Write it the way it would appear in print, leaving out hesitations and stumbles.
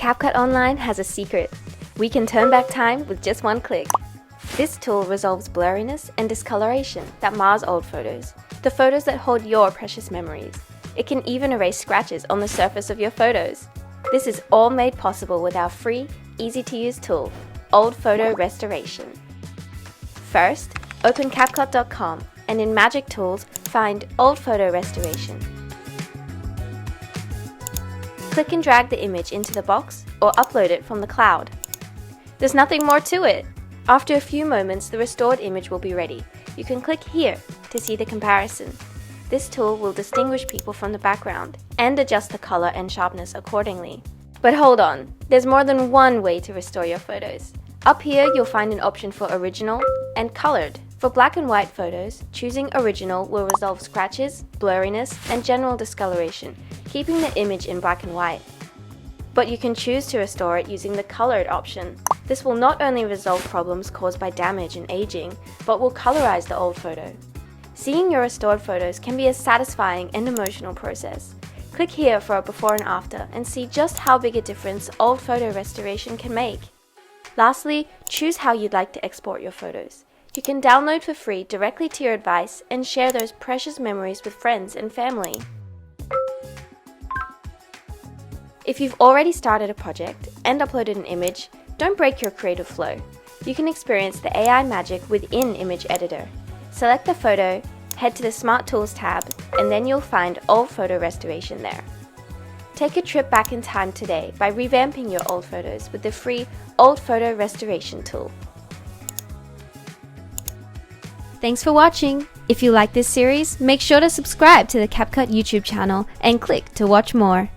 CapCut Online has a secret. We can turn back time with just one click. This tool resolves blurriness and discoloration that mars old photos, the photos that hold your precious memories. It can even erase scratches on the surface of your photos. This is all made possible with our free, easy-to-use tool, Old Photo Restoration. First, open CapCut.com and in Magic Tools, find Old Photo Restoration. Click and drag the image into the box or upload it from the cloud. There's nothing more to it. After a few moments, the restored image will be ready. You can click here to see the comparison. This tool will distinguish people from the background and adjust the color and sharpness accordingly. But hold on, there's more than one way to restore your photos. Up here, you'll find an option for original and colored. For black and white photos, choosing original will resolve scratches, blurriness, and general discoloration, keeping the image in black and white. But you can choose to restore it using the colored option. This will not only resolve problems caused by damage and aging, but will colorize the old photo. Seeing your restored photos can be a satisfying and emotional process. Click here for a before and after and see just how big a difference old photo restoration can make. Lastly, choose how you'd like to export your photos. You can download for free directly to your device and share those precious memories with friends and family. If you've already started a project and uploaded an image, don't break your creative flow. You can experience the AI magic within Image Editor. Select the photo, head to the Smart Tools tab, and then you'll find Old Photo Restoration there. Take a trip back in time today by revamping your old photos with the free Old Photo Restoration tool. Thanks for watching! If you like this series, make sure to subscribe to the CapCut YouTube channel and click to watch more.